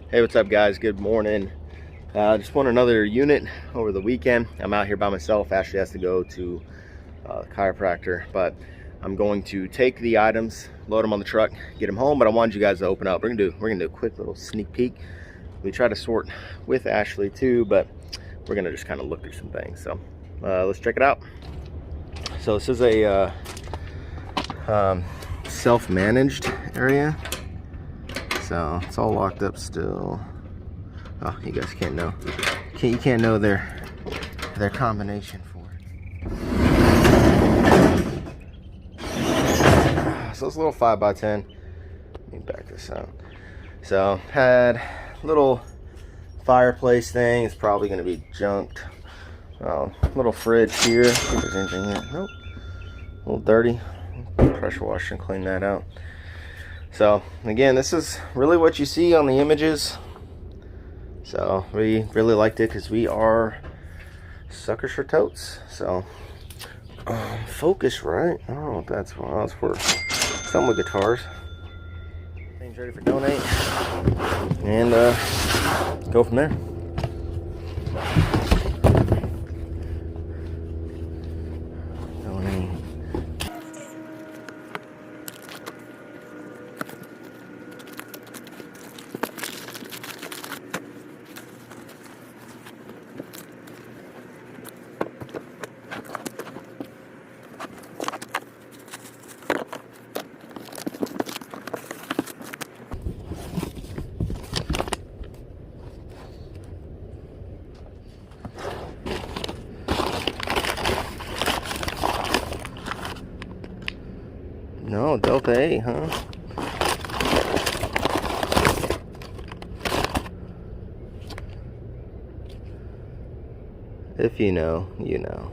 Hey, what's up guys? Good morning. Just want another unit over the weekend. I'm out here by myself. Ashley has to go to the chiropractor, but I'm going to take the items, load them on the truck, get them home. But I wanted you guys to open up. We're gonna do a quick little sneak peek. We try to sort with Ashley too, but we're gonna just kind of look through some things. So let's check it out. So this is a self-managed area. So it's all locked up still. Oh, you guys can't know. You can't know their combination for it. So it's a little 5x10. Let me back this out. So had a little fireplace thing. It's probably going to be junked. Little fridge here. See if there's anything here. Nope. A little dirty. Pressure wash and clean that out. So again, this is really what you see on the images. So we really liked it because we are suckers for totes. So focus right. I don't know what that's for. That's for some with guitars. Things ready for donate and go from there. Donate. No, Delta A, huh? If you know, you know.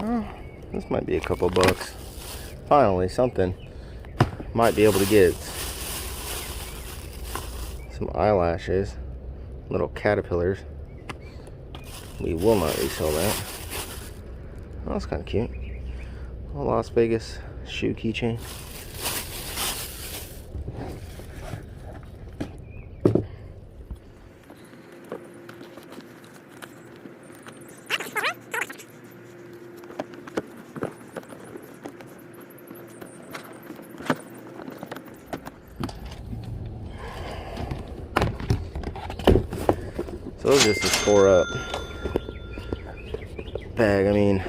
Oh, this might be a couple bucks. Finally, something. Might be able to get some eyelashes, little caterpillars. We will not resell that. Oh, that's kind of cute. A Las Vegas shoe keychain. So this is a tore up bag. I mean,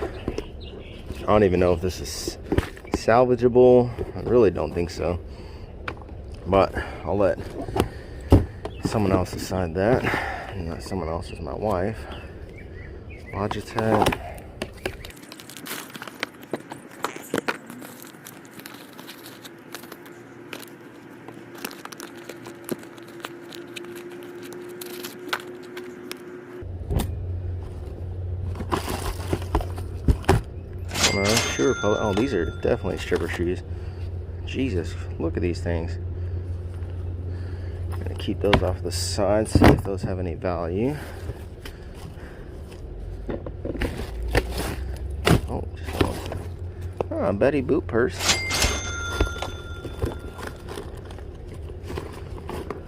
I don't even know if this is salvageable. I really don't think so. But I'll let someone else decide that. And that someone else is my wife. Logitech. Sure. Oh, these are definitely stripper shoes. Jesus, look at these things. I'm gonna keep those off the side, see if those have any value. Oh, Betty Boot purse.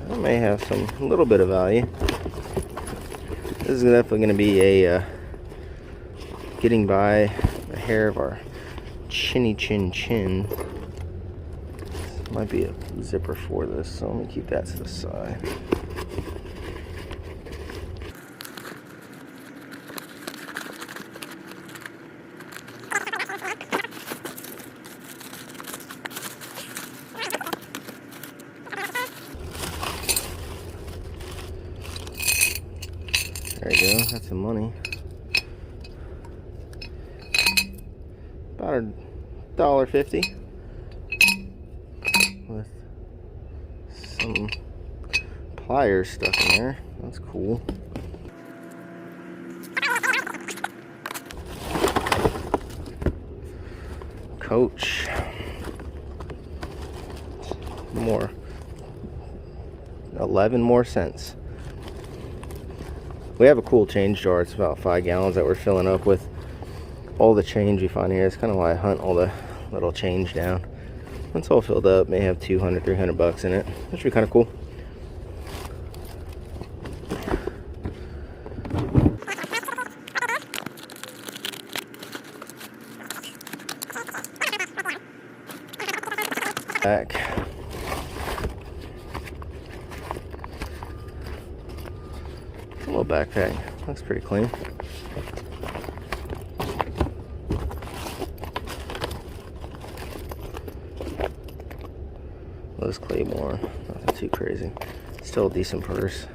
That may have some little bit of value. This is definitely gonna be a getting by the hair of our chinny chin. This might be a zipper for this, so let me keep that to the side. There you go, that's some money. About $1.50 with some pliers stuck in there. That's cool. Coach. More. 11 more cents. We have a cool change jar. It's about 5 gallons that we're filling up with all the change we find here. It's kind of why I hunt all the little change down. When it's all filled up, may have 200, 300 bucks in it. That should be kind of cool. Back. A little backpack. Looks pretty clean. Those Claymore. Nothing too crazy. Still a decent purse.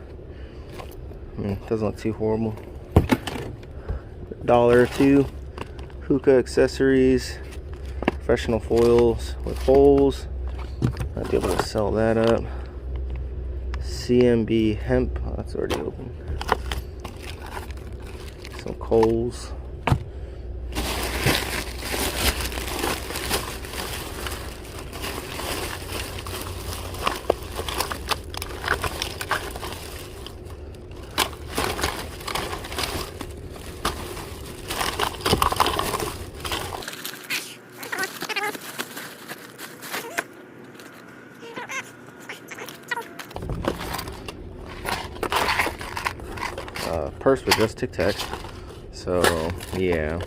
I mean, it doesn't look too horrible. $1 or $2. Hookah accessories. Professional foils with holes. Might be able to sell that up. CMB hemp. Oh, that's already open. Some coals. Purse with just Tic Tacs. So yeah,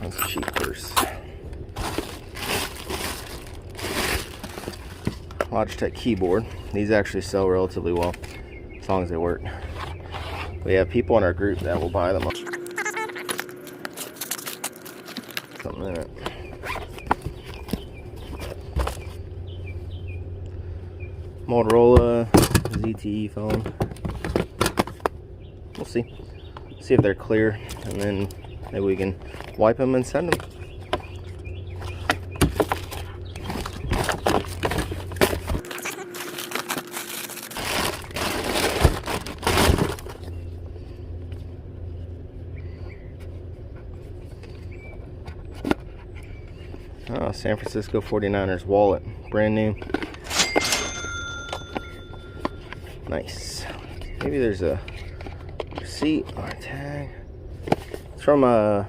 that's a cheap purse. Logitech Keyboard. These actually sell relatively well as long as they work. We have people in our group that will buy them. Something in it. Motorola ZTE phone. We'll see if they're clear, and then maybe we can wipe them and send them. Oh, San Francisco 49ers wallet, brand new. Nice. Maybe there's a receipt or a tag. It's from a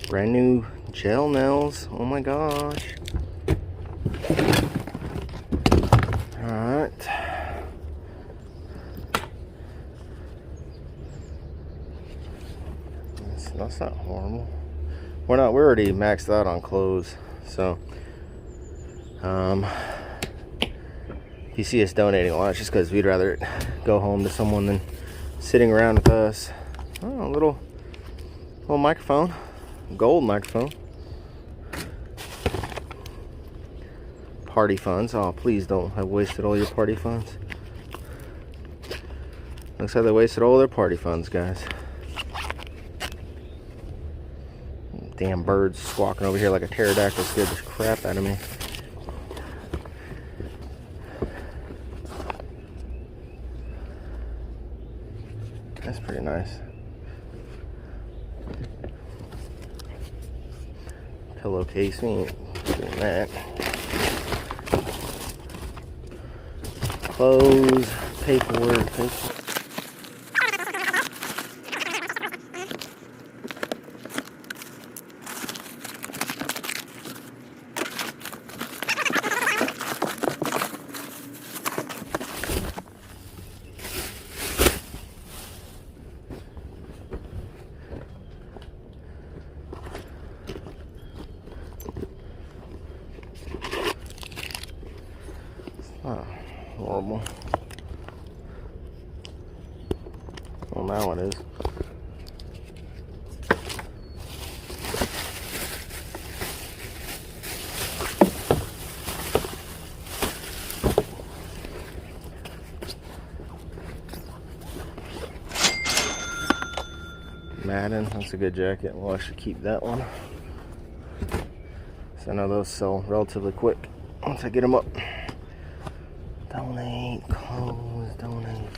brand new gel nails. Oh my gosh. Alright. That's not horrible. We're already maxed out on clothes, so if you see us donating a lot, it's just because we'd rather go home to someone than sitting around with us. Oh, a little microphone, gold microphone. Party funds. Oh, please don't have wasted all your party funds. Looks like they wasted all their party funds, guys. Damn birds squawking over here like a pterodactyl scared the crap out of me. That's pretty nice. Pillowcase, we ain't doing that. Clothes, paperwork. Oh, horrible. Well, now it is. Madden, that's a good jacket. Well, I should keep that one. So I know those sell relatively quick once I get them up. Donate, close, donate.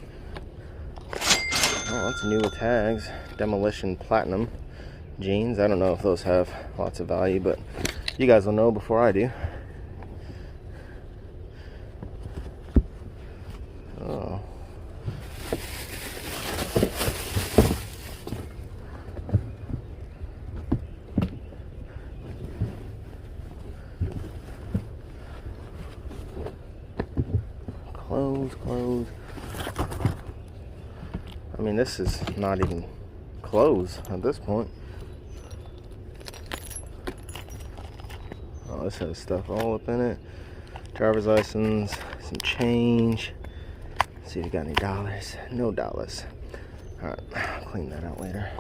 Oh, that's new with tags. Demolition Platinum jeans. I don't know if those have lots of value, but you guys will know before I do. Oh. Close. I mean, this is not even clothes at this point. Oh, this has stuff all up in it. Driver's license, some change. Let's see if you got any dollars. No dollars. Alright, I'll clean that out later.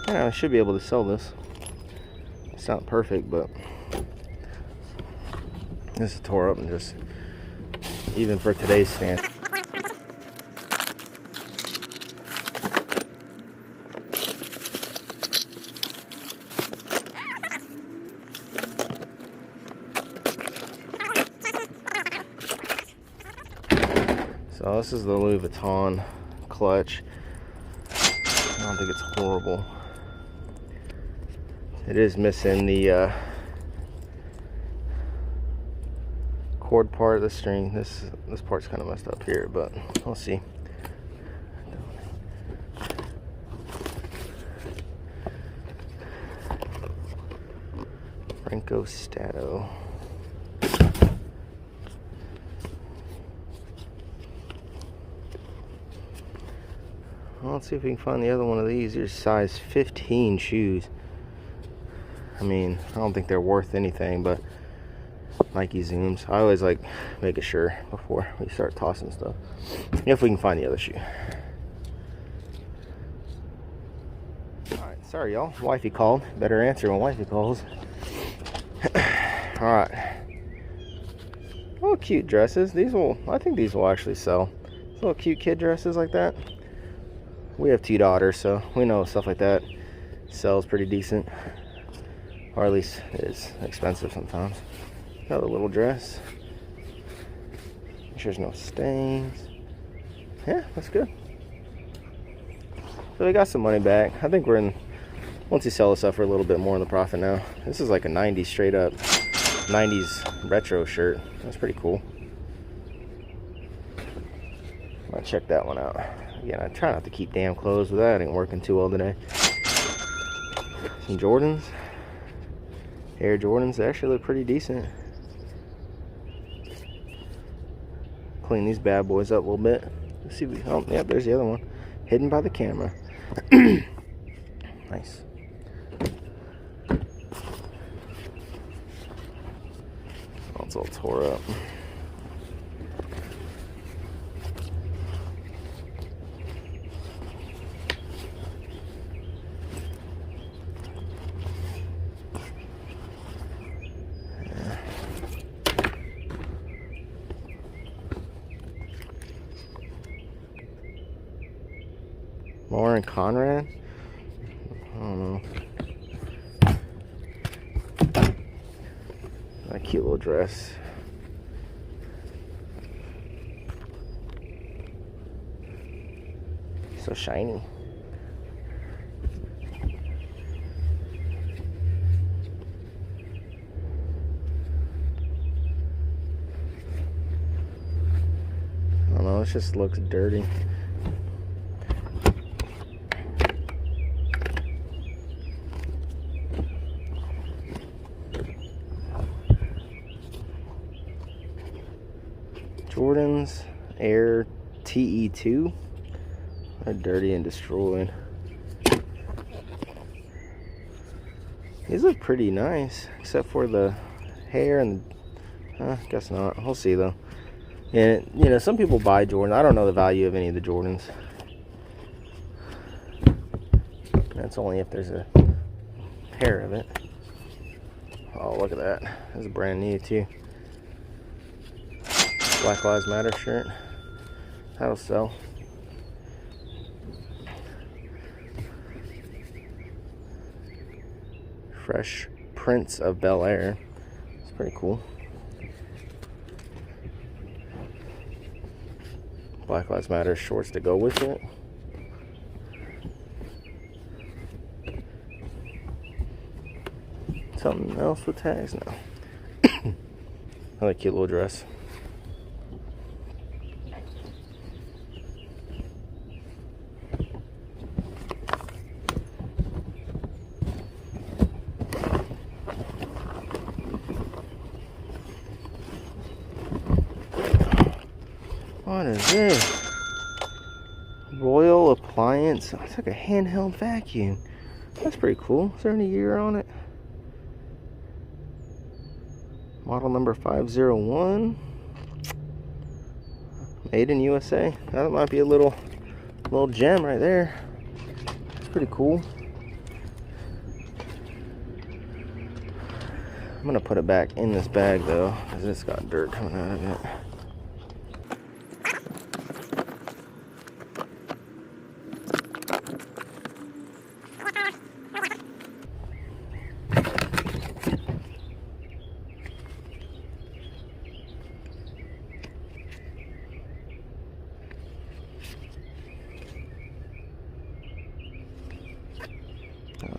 Yeah, I should be able to sell this. It's not perfect, but this is tore up and just, even for today's standard. So this is the Louis Vuitton clutch. I don't think it's horrible. It is missing the cord part of the string. This part's kind of messed up here, but we'll see. Franco Stato. Well, let's see if we can find the other one of these. Here's size 15 shoes. I mean, I don't think they're worth anything, but Nike zooms. I always like making sure before we start tossing stuff. If we can find the other shoe. Alright, sorry y'all. Wifey called. Better answer when wifey calls. Alright. Oh, cute dresses. I think these will actually sell. Little cute kid dresses like that. We have 2 daughters, so we know stuff like that sells pretty decent. Or at least it is expensive sometimes. Got a little dress. Make sure there's no stains. Yeah, that's good. So we got some money back. I think we're in, once you sell this stuff, we're a little bit more in the profit now. This is like a 90s straight up 90s retro shirt. That's pretty cool. I'll check that one out. Again, I try not to keep damn clothes, but that ain't working too well today. Some Jordans. Air Jordans. They actually look pretty decent. Clean these bad boys up a little bit. Let's see. Oh, yeah, there's the other one. Hidden by the camera. Nice. Oh, it's all tore up. Lauren Conrad? I don't know. That cute little dress. So shiny. I don't know, it just looks dirty. Jordans Air TE2. They're dirty and destroyed. These look pretty nice, except for the hair and guess not. We'll see though. And you know, some people buy Jordans. I don't know the value of any of the Jordans. That's only if there's a pair of it. Oh, look at that. This is brand new too. Black Lives Matter shirt. That'll sell. Fresh Prince of Bel Air. It's pretty cool. Black Lives Matter shorts to go with it. Something else with tags? No. Another cute little dress. What is this? Royal Appliance. It's like a handheld vacuum. That's pretty cool. Is there any year on it? Model number 501. Made in USA. That might be a little gem right there. It's pretty cool. I'm gonna put it back in this bag though, because it's got dirt coming out of it.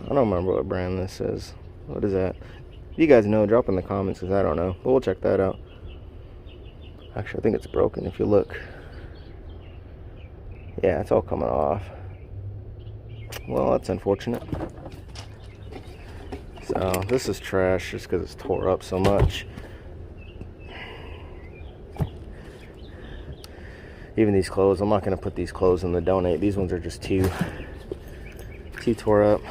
I don't remember what brand this is. What is that? If you guys know, drop in the comments, because I don't know. But we'll check that out. Actually, I think it's broken if you look. Yeah, it's all coming off. Well, that's unfortunate. So, this is trash just because it's tore up so much. Even these clothes, I'm not going to put these clothes in the donate. These ones are just too tore up.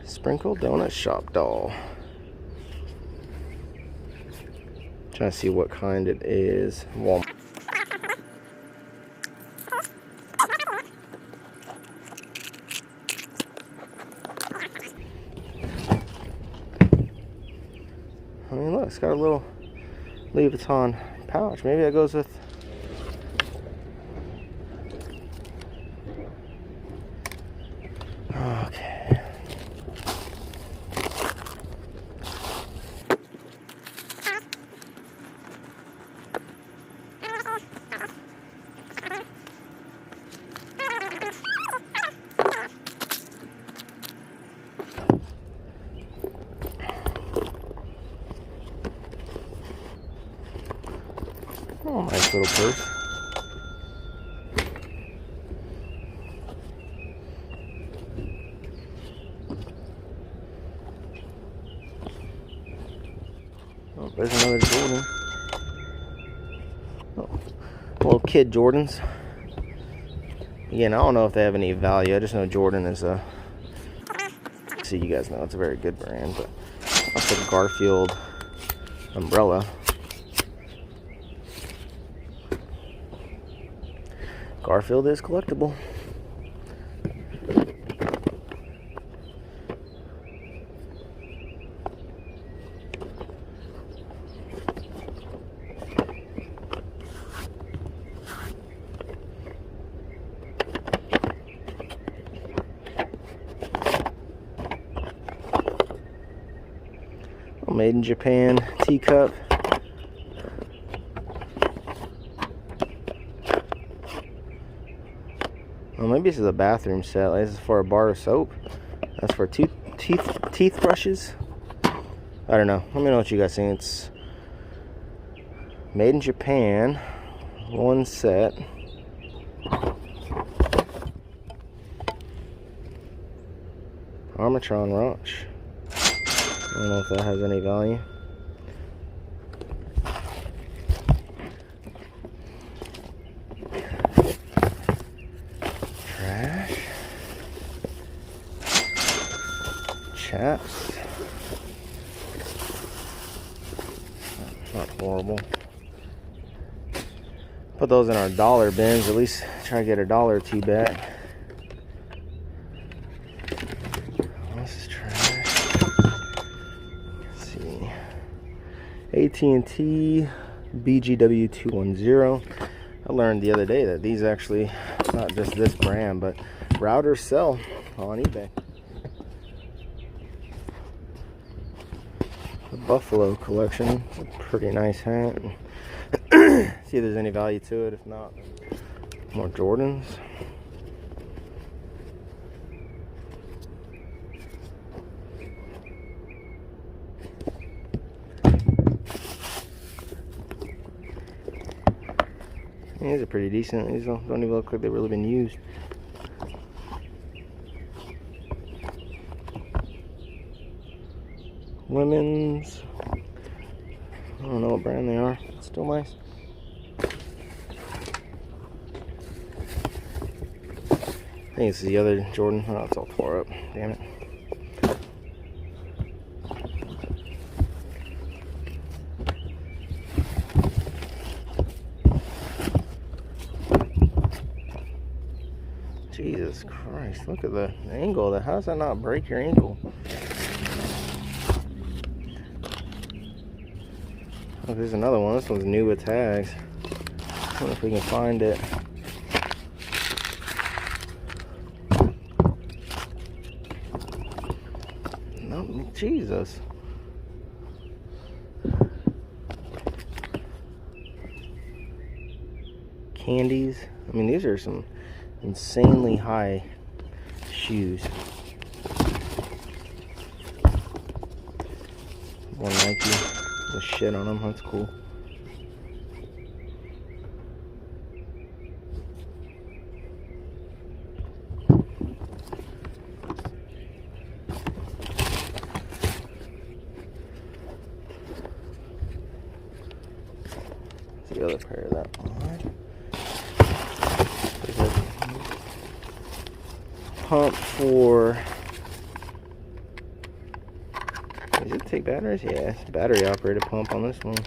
Sprinkle Donut Shop doll. Trying to see what kind it is. Walmart. I mean, look, it's got a little Louis Vuitton pouch. Maybe that goes with. Okay. Oh, nice little purse. Oh, there's another Jordan. Oh, little kid Jordans. Again, I don't know if they have any value. I just know Jordan is a. See, you guys know it's a very good brand, but that's a Garfield umbrella. Garfield is collectible. Made in Japan teacup. Well, maybe this is a bathroom set. Like, this is for a bar of soap. That's for teeth brushes. I don't know. Let me know what you guys think. It's made in Japan. One set. Armatron Roche. I don't know if that has any value. Trash. Chaps. Not horrible. Put those in our dollar bins. At least try to get $1 or $2 back. This is trash. Let's see. AT&T BGW 210. I learned the other day that these actually, not just this brand, but routers sell on eBay. The Buffalo collection. It's a pretty nice hat. See if there's any value to it. If not, more Jordans. These are pretty decent. These don't even look like they've really been used. Women's. I don't know what brand they are. Still nice. I think it's the other Jordan. Oh, it's all tore up. Damn it. Jesus Christ, look at the angle of that. How does that not break your ankle? Oh, there's another one. This one's new with tags. I wonder if we can find it. No, Jesus. Candies. I mean, these are some insanely high shoes. One Nike with shit on them. That's cool. That's the other pair of that one. Pump for, does it take batteries? Yeah, it's a battery operated pump on this one.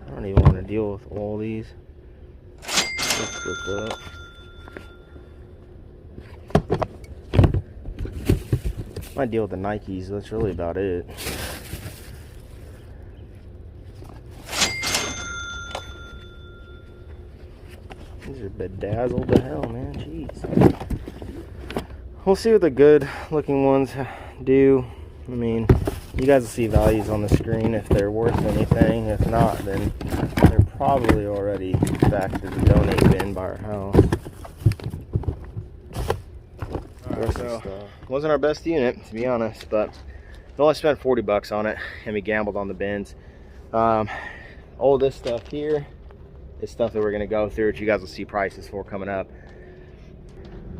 I don't even want to deal with all these. Let's flip up. Might deal with the Nikes, that's really about it. These are bedazzled to hell, man. Jeez. We'll see what the good looking ones do. I mean, you guys will see values on the screen if they're worth anything. If not, then they're probably already back to the donate bin by our house. Alright, so wasn't our best unit, to be honest, but we only spent 40 bucks on it, and we gambled on the bins. All this stuff here is stuff that we're gonna go through, which you guys will see prices for coming up.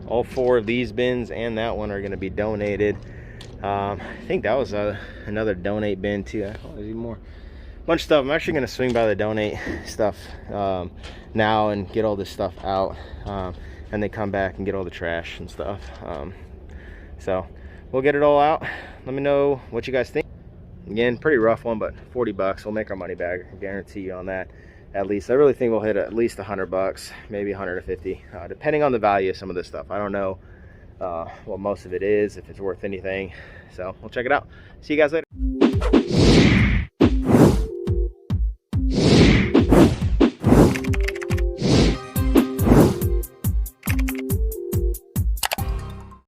All 4 of these bins and that one are gonna be donated. I think that was another donate bin too. Oh, there's even more. Bunch of stuff. I'm actually going to swing by the donate stuff now and get all this stuff out, and then come back and get all the trash and stuff. So we'll get it all out. Let me know what you guys think. Again, pretty rough one, but 40 bucks. We'll make our money back. I guarantee you on that. At least I really think we'll hit at least 100 bucks, maybe 150, depending on the value of some of this stuff. I don't know what most of it is, if it's worth anything. So we'll check it out. See you guys later.